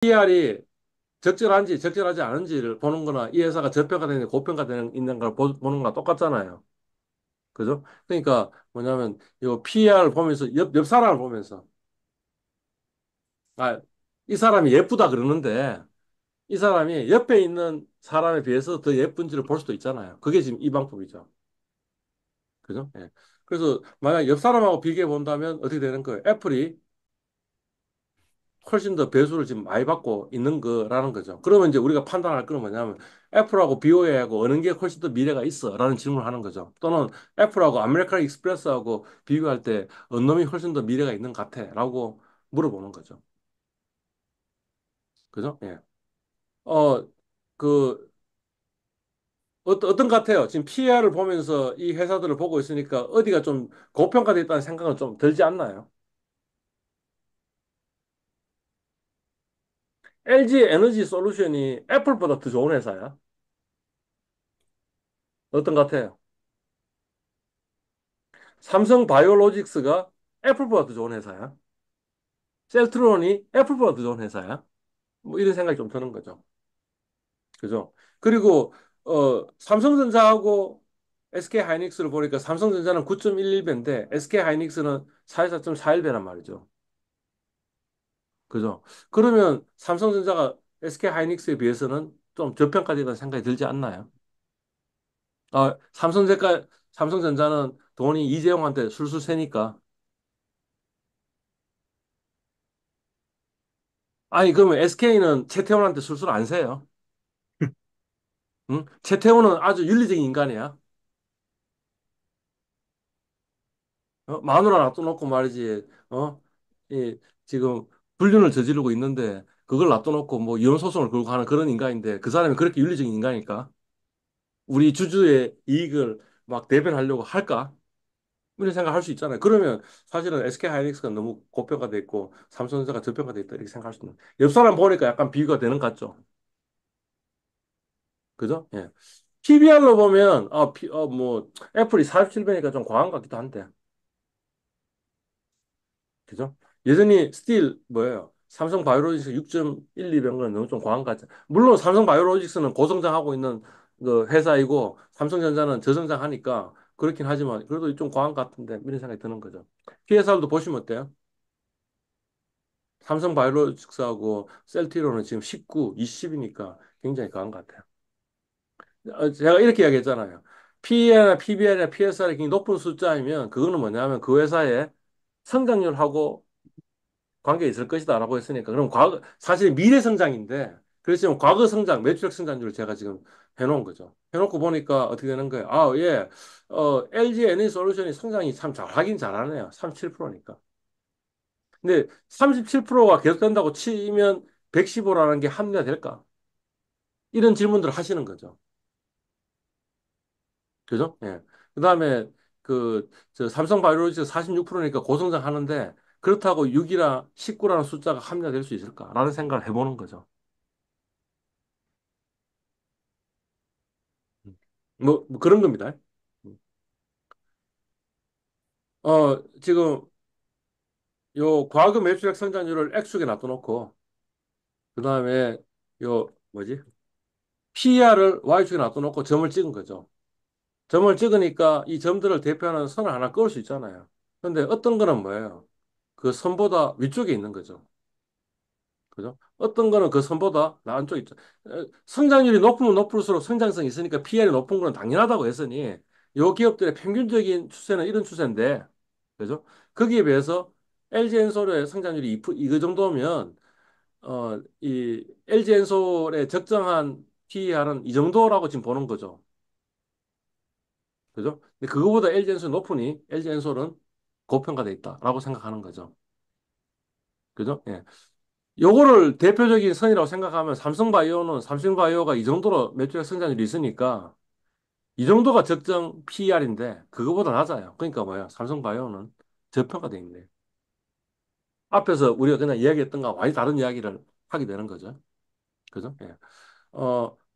PR이 적절한지 적절하지 않은지를 보는 거나 이 회사가 저평가되는 고평가되는 있는 걸 보는 거랑 똑같잖아요. 그죠? 그러니까 뭐냐면 이 PR을 보면서 옆 사람을 보면서 아, 이 사람이 예쁘다 그러는데 이 사람이 옆에 있는 사람에 비해서 더 예쁜지를 볼 수도 있잖아요. 그게 지금 이 방법이죠. 그죠? 예. 그래서 만약 옆 사람하고 비교해 본다면 어떻게 되는 거예요? 애플이 훨씬 더 배수를 지금 많이 받고 있는 거라는 거죠. 그러면 이제 우리가 판단할 건 뭐냐면 애플하고 비교해하고 어느 게 훨씬 더 미래가 있어라는 질문을 하는 거죠. 또는 애플하고 아메리칸 익스프레스하고 비교할 때 어느 놈이 훨씬 더 미래가 있는 것 같아라고 물어보는 거죠. 그죠? 예. 어, 그 어떤 것 같아요? 지금 PER을 보면서 이 회사들을 보고 있으니까 어디가 좀 고평가돼 있다는 생각은 좀 들지 않나요? LG 에너지 솔루션이 애플보다 더 좋은 회사야. 어떤 것 같아요? 삼성 바이오로직스가 애플보다 더 좋은 회사야. 셀트론이 애플보다 더 좋은 회사야. 뭐 이런 생각이 좀 드는 거죠. 그죠? 그리고 삼성전자하고 SK 하이닉스를 보니까 삼성전자는 9.11배인데 SK 하이닉스는 44.41배란 말이죠. 그죠? 그러면 삼성전자가 SK 하이닉스에 비해서는 좀 저평가되다는 생각이 들지 않나요? 삼성전자는 돈이 이재용한테 술술 새니까. 아니, 그러면 SK는 최태원한테 술술 안 새요. 응? 최태원은 아주 윤리적인 인간이야. 마누라 놔둬놓고 말이지. 지금 불륜을 저지르고 있는데 그걸 놔둬놓고 뭐 이혼 소송을 걸고 하는 그런 인간인데 그 사람이 그렇게 윤리적인 인간일까? 우리 주주의 이익을 막 대변하려고 할까? 이런 생각할 수 있잖아요. 그러면 사실은 SK 하이닉스가 너무 고평가돼 있고 삼성전자가 저평가돼 있다 이렇게 생각할 수 있는. 옆 사람 보니까 약간 비교가 되는 것 같죠. 그죠? 예. PBR로 보면 뭐 애플이 47배니까 좀 과한 것 같기도 한데. 그죠? 여전히 스틸 뭐예요? 삼성 바이오로직스 6.12배는 너무 좀 과한 것 같아요. 물론 삼성 바이오로직스는 고성장하고 있는 그 회사이고 삼성전자는 저성장하니까 그렇긴 하지만 그래도 좀 과한 것 같은데 이런 생각이 드는 거죠. PSR도 보시면 어때요? 삼성 바이오로직스하고 셀트리온은 지금 19, 20이니까 굉장히 강한 것 같아요. 제가 이렇게 이야기했잖아요. PE나 PBR이나 PSR이 굉장히 높은 숫자이면 그거는 뭐냐면 그 회사의 성장률하고 관계 있을 것이다라고 했으니까 그럼 사실 미래 성장인데 그래서 지금 과거 성장, 매출액 성장률을 제가 지금 해놓은 거죠. 해놓고 보니까 어떻게 되는 거예요? 예. LG 에너지 솔루션이 성장이 참 잘하긴 잘하네요. 37%니까. 근데 37%가 계속된다고 치면 115라는 게 합리화 될까? 이런 질문들을 하시는 거죠. 그죠? 예. 그다음에 저 삼성 바이오로직스 46%니까 고성장 하는데 그렇다고 6이나 19라는 숫자가 합리화될 수 있을까라는 생각을 해보는 거죠. 뭐 그런 겁니다. 지금 요 과거 매출액 성장률을 X축에 놔둬놓고 그다음에 요 뭐지? PER을 Y축에 놔둬놓고 점을 찍은 거죠. 점을 찍으니까 이 점들을 대표하는 선을 하나 그을 수 있잖아요. 근데 어떤 거는 뭐예요? 그 선보다 위쪽에 있는 거죠. 그죠? 어떤 거는 그 선보다 안쪽에 있죠. 성장률이 높으면 높을수록 성장성이 있으니까 PER이 높은 건 당연하다고 했으니 요 기업들의 평균적인 추세는 이런 추세인데 그죠? 거기에 비해서 LG엔솔의 성장률이 이거 정도면 이 LG엔솔의 적정한 PER은 이 정도라고 지금 보는 거죠. 그죠? 근데 그거보다 LG엔솔이 높으니 LG엔솔은 고평가돼 있다라고 생각하는 거죠. 그죠? 예. 요거를 대표적인 선이라고 생각하면 삼성바이오는 삼성바이오가 이 정도로 매출액 성장률이 있으니까 이 정도가 적정 PER인데 그거보다 낮아요. 그러니까 뭐야? 삼성바이오는 저평가돼 있네. 앞에서 우리가 그냥 이야기했던 거와 완전히 다른 이야기를 하게 되는 거죠. 그죠? 예.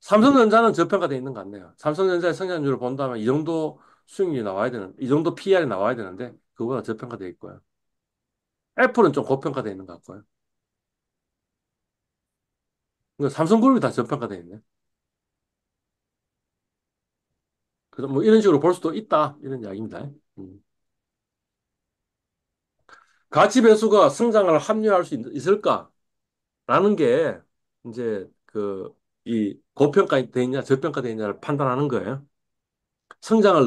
삼성전자는 저평가돼 있는 것 같네요. 삼성전자의 성장률을 본다면 이 정도 수익률이 나와야 이 정도 PER이 나와야 되는데 그거보다 저평가돼 있고요. 애플은 좀 고평가돼 있는 것 같고요. 그러니까 삼성그룹이 다 저평가돼 있네. 그래서 뭐 이런 식으로 볼 수도 있다. 이런 이야기입니다. 음. 가치 배수가 성장을 합리화할 수 있을까라는 게 이제 그 이 고평가돼 있냐 저평가돼 있냐를 판단하는 거예요. 성장을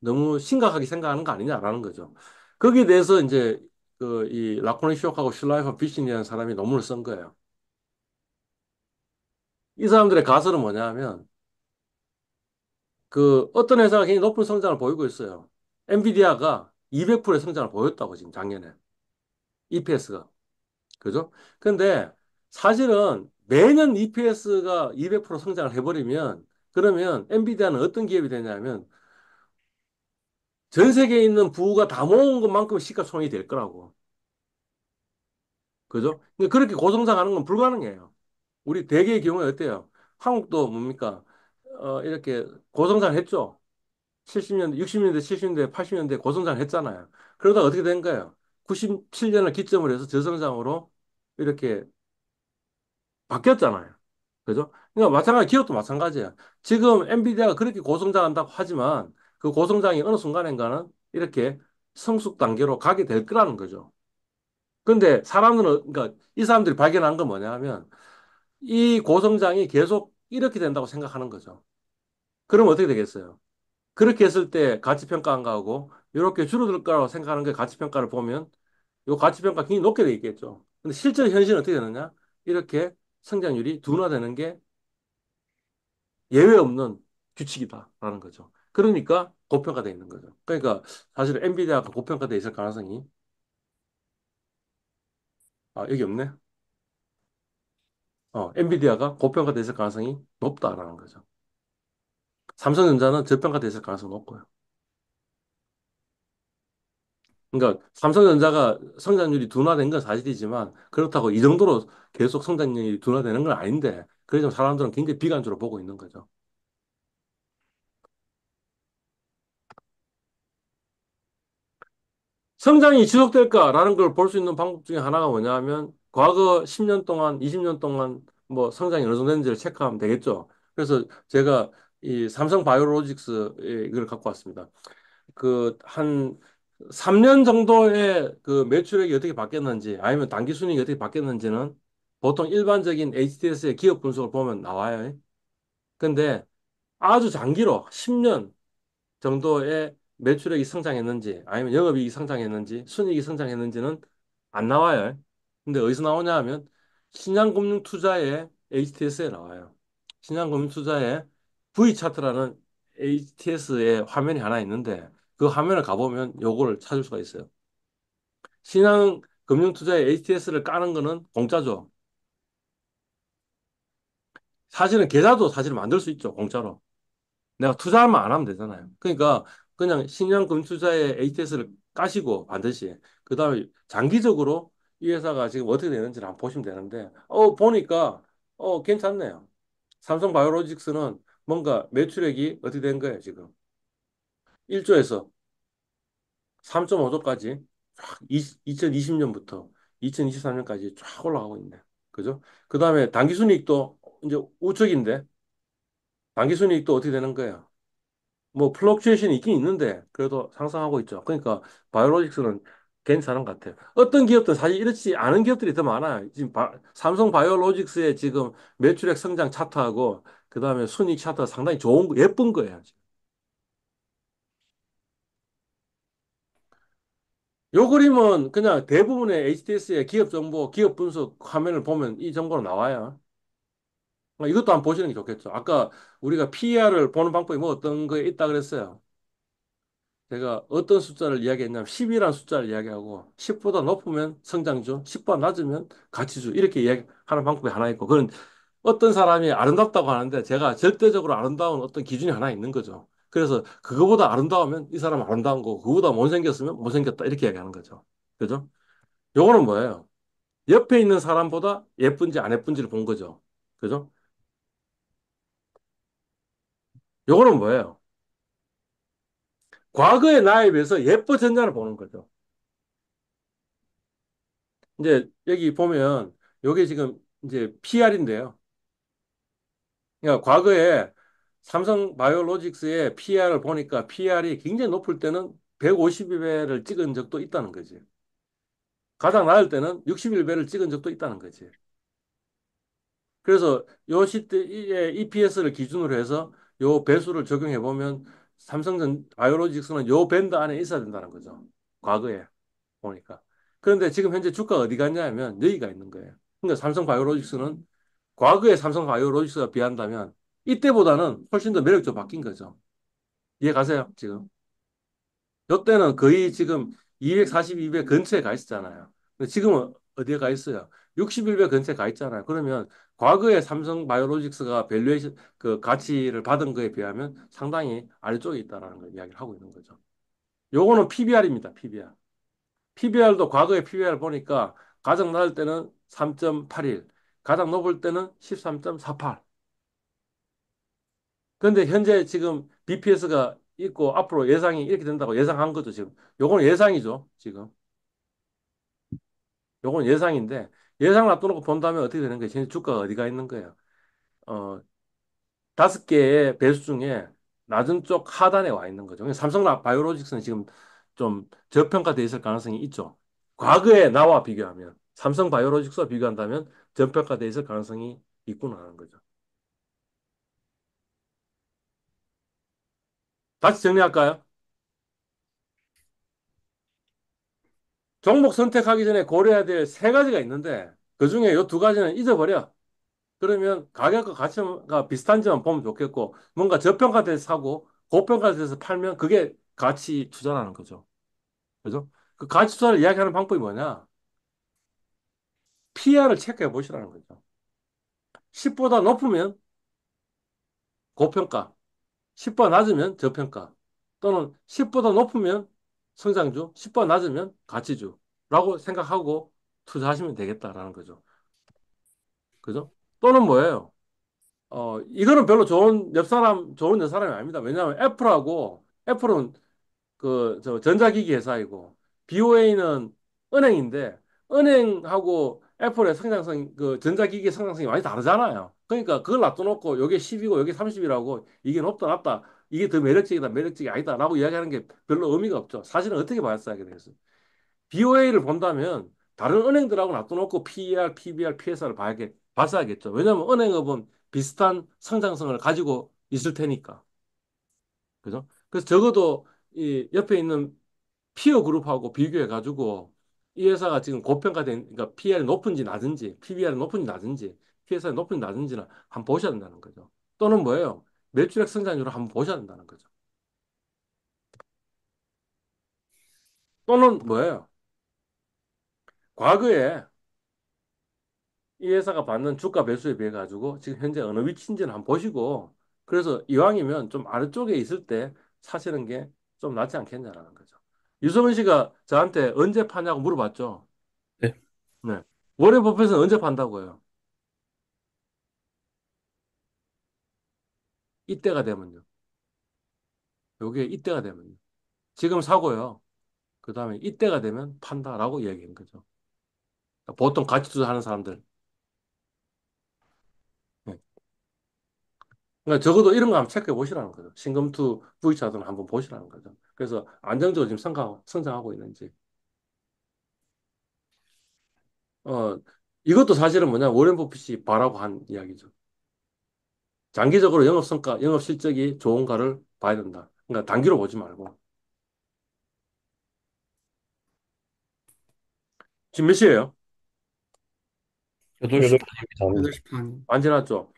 너무 심각하게 생각하는 거 아니냐라는 거죠. 거기에 대해서 이제 그 이 라코니 쇼하고 실라이프 비신이라는 사람이 논문을 쓴 거예요. 이 사람들의 가설은 뭐냐면 그 어떤 회사가 굉장히 높은 성장을 보이고 있어요. 엔비디아가 200%의 성장을 보였다고 지금 작년에 EPS가 그죠? 근데 사실은 매년 EPS가 200% 성장을 해버리면 그러면 엔비디아는 어떤 기업이 되냐면 전 세계에 있는 부가 다 모은 것만큼 시가총액이 될 거라고. 그죠? 그러니까 그렇게 고성장하는 건 불가능해요. 우리 대개의 경우에 어때요? 한국도 뭡니까? 이렇게 고성장 했죠? 70년대, 60년대, 70년대, 80년대 고성장 했잖아요. 그러다 어떻게 된 거예요? 97년을 기점으로 해서 저성장으로 이렇게 바뀌었잖아요. 그죠? 그러니까 마찬가지, 기업도 마찬가지야. 지금 엔비디아가 그렇게 고성장한다고 하지만 그 고성장이 어느 순간인가는 이렇게 성숙 단계로 가게 될 거라는 거죠. 근데 사람들은, 그러니까 이 사람들이 발견한 건 뭐냐 하면 이 고성장이 계속 이렇게 된다고 생각하는 거죠. 그럼 어떻게 되겠어요? 그렇게 했을 때 가치평가 안 가고 이렇게 줄어들 거라고 생각하는 게 가치평가를 보면 이 가치평가 굉장히 높게 돼 있겠죠. 근데 실제 현실은 어떻게 되느냐? 이렇게 성장률이 둔화되는 게 예외 없는 규칙이다라는 거죠. 그러니까 고평가돼 있는 거죠. 그러니까 사실 엔비디아가 고평가돼 있을 가능성이 여기 없네. 엔비디아가 고평가돼 있을 가능성이 높다라는 거죠. 삼성전자는 저평가돼 있을 가능성이 높고요. 그러니까 삼성전자가 성장률이 둔화된 건 사실이지만 그렇다고 이 정도로 계속 성장률이 둔화되는 건 아닌데 그래서 사람들은 굉장히 비관적으로 보고 있는 거죠. 성장이 지속될까라는 걸 볼 수 있는 방법 중에 하나가 뭐냐면 과거 10년 동안, 20년 동안 뭐 성장이 어느 정도 됐는지를 체크하면 되겠죠. 그래서 제가 이 삼성 바이오로직스 이걸 갖고 왔습니다. 그 한 3년 정도의 그 매출액이 어떻게 바뀌었는지 아니면 단기 순이익이 어떻게 바뀌었는지는 보통 일반적인 HTS의 기업 분석을 보면 나와요. 근데 아주 장기로 10년 정도의 매출액이 성장했는지 아니면 영업이익이 성장했는지 순이익이 성장했는지는 안 나와요. 근데 어디서 나오냐 하면 신한금융투자의 HTS에 나와요. 신한금융투자의 V차트라는 HTS의 화면이 하나 있는데 그 화면을 가보면 요거를 찾을 수가 있어요. 신한금융투자의 HTS를 까는 거는 공짜죠. 사실은 계좌도 사실 만들 수 있죠. 공짜로. 내가 투자만 안 하면 되잖아요. 그러니까 그냥 신한금투자의 HTS를 까시고 반드시 그다음에 장기적으로 이 회사가 지금 어떻게 되는지를 한번 보시면 되는데 보니까 괜찮네요. 삼성바이오로직스는 뭔가 매출액이 어떻게 된 거예요, 지금? 1조에서 3.5조까지 쫙 2020년부터 2023년까지 쫙 올라가고 있네. 그죠? 그다음에 당기순이익도 이제 우측인데 당기순이익도 어떻게 되는 거예요? 뭐 플럭추에이션이 있긴 있는데 그래도 상승하고 있죠. 그러니까 바이오로직스는 괜찮은 것 같아요. 어떤 기업들은 사실 이렇지 않은 기업들이 더 많아요. 지금 삼성 바이오로직스의 지금 매출액 성장 차트하고 그다음에 순이익 차트가 상당히 예쁜 거예요. 지금. 요 그림은 그냥 대부분의 HTS의 기업 정보, 기업 분석 화면을 보면 이 정보로 나와요. 이것도 한번 보시는 게 좋겠죠. 아까 우리가 PER을 보는 방법이 뭐 어떤 거에 있다 그랬어요. 제가 어떤 숫자를 이야기했냐면 10이라는 숫자를 이야기하고 10보다 높으면 성장주, 10보다 낮으면 가치주 이렇게 이야기하는 방법이 하나 있고 그건 어떤 사람이 아름답다고 하는데 제가 절대적으로 아름다운 어떤 기준이 하나 있는 거죠. 그래서 그거보다 아름다우면 이 사람은 아름다운 거고 그거보다 못생겼으면 못생겼다 이렇게 이야기하는 거죠. 그죠? 요거는 뭐예요? 옆에 있는 사람보다 예쁜지 안 예쁜지를 본 거죠. 그죠? 요거는 뭐예요? 과거의 나에 비해서 예뻐졌냐를 보는 거죠. 이제 여기 보면 요게 지금 이제 PR인데요. 그러니까 과거에 삼성 바이오로직스의 PR을 보니까 PR이 굉장히 높을 때는 150배를 찍은 적도 있다는 거지. 가장 낮을 때는 61배를 찍은 적도 있다는 거지. 그래서 요 시대의 EPS를 기준으로 해서 요 배수를 적용해 보면 삼성전 바이오로직스는 요 밴드 안에 있어야 된다는 거죠. 과거에 보니까. 그런데 지금 현재 주가가 어디 갔냐 하면 여기가 있는 거예요. 그러니까 삼성 바이오로직스는 과거의 삼성 바이오로직스가 비한다면 이때보다는 훨씬 더 매력적으로 바뀐 거죠. 이해 가세요, 지금? 이때는 거의 지금 242배 근처에 가 있었잖아요. 근데 지금은 어디에 가 있어요? 61배 근처에 가 있잖아요. 그러면 과거에 삼성 바이오로직스가 밸류에이션 그 가치를 받은 거에 비하면 상당히 아래쪽에 있다라는 걸 이야기를 하고 있는 거죠. 요거는 PBR입니다. PBR. PBR도 과거의 PBR 보니까 가장 낮을 때는 3.81, 가장 높을 때는 13.48. 그런데 현재 지금 BPS가 있고 앞으로 예상이 이렇게 된다고 예상한 거죠, 지금. 요거는 예상이죠, 지금. 요건 예상인데 예상을 앞두고 본다면 어떻게 되는 거예요? 현재 주가가 어디가 있는 거예요? 어, 5개의 배수 중에 낮은 쪽 하단에 와 있는 거죠. 삼성 바이오로직스는 지금 좀 저평가돼 있을 가능성이 있죠. 과거에 나와 비교하면 삼성 바이오로직스와 비교한다면 저평가돼 있을 가능성이 있구나 하는 거죠. 다시 정리할까요? 종목 선택하기 전에 고려해야 될 세 가지가 있는데 그중에 이 두 가지는 잊어버려. 그러면 가격과 가치가 비슷한지만 보면 좋겠고, 뭔가 저평가돼서 사고, 고평가돼서 팔면 그게 가치 투자라는 거죠. 그죠? 그 가치 투자를 이야기하는 방법이 뭐냐? PR을 체크해 보시라는 거죠. 10보다 높으면 고평가, 10보다 낮으면 저평가, 또는 10보다 높으면 성장주, 10보다 낮으면 가치주라고 생각하고 투자하시면 되겠다라는 거죠. 그죠? 또는 뭐예요? 이거는 별로 좋은 옆 사람이 아닙니다. 왜냐하면 애플은 저 전자기기 회사이고 BOA는 은행인데 은행하고 애플의 성장성 그 전자기기 성장성이 많이 다르잖아요. 그러니까 그걸 놔둬놓고 요게 10이고 요게 30이라고 이게 높다 낮다 이게 더 매력적이다 매력적이 아니다라고 이야기하는 게 별로 의미가 없죠. 사실은 어떻게 봐야 게 되겠어요. BOA를 본다면 다른 은행들하고 놔둬놓고 PER, PBR, PSR을 봤어야겠죠. 왜냐하면 은행업은 비슷한 성장성을 가지고 있을 테니까. 그죠? 그래서 적어도 이 옆에 있는 피어 그룹하고 비교해 가지고 이 회사가 지금 고평가된 그러니까 PER이 높은지 낮은지 PBR이 높은지 낮은지 PSR이 높은지 낮은지는 한번 보셔야 된다는 거죠. 또는 뭐예요? 매출액 성장률을 한번 보셔야 된다는 거죠. 또는 뭐예요? 과거에 이 회사가 받는 주가 배수에 비해 가지고 지금 현재 어느 위치인지는 한번 보시고 그래서 이왕이면 좀 아래쪽에 있을 때 사시는 게 좀 낫지 않겠냐라는 거죠. 유성은 씨가 저한테 언제 파냐고 물어봤죠. 네. 네. 워렌 버핏은 언제 판다고요? 이때가 되면요. 요게 이때가 되면요. 지금 사고요. 그 다음에 이때가 되면 판다라고 이야기한 거죠. 보통 가치 투자하는 사람들. 네. 그러니까 적어도 이런 거 한번 체크해 보시라는 거죠. 신금투 V차트는 한번 보시라는 거죠. 그래서 안정적으로 지금 성장하고 있는지. 어, 이것도 사실은 뭐냐, 워렌 버핏이 바라고 한 이야기죠. 장기적으로 영업 성과, 영업 실적이 좋은가를 봐야 된다. 그러니까 단기로 보지 말고. 지금 몇 시예요? 8시 반입니다. 8시 반. 안 지났죠?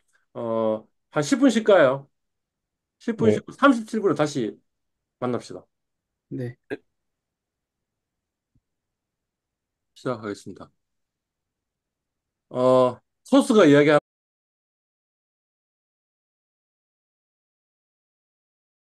한 10분 쉴까요? 10분 네. 쉬고 37분에 다시 만납시다. 네. 시작하겠습니다. 소스가 이야기한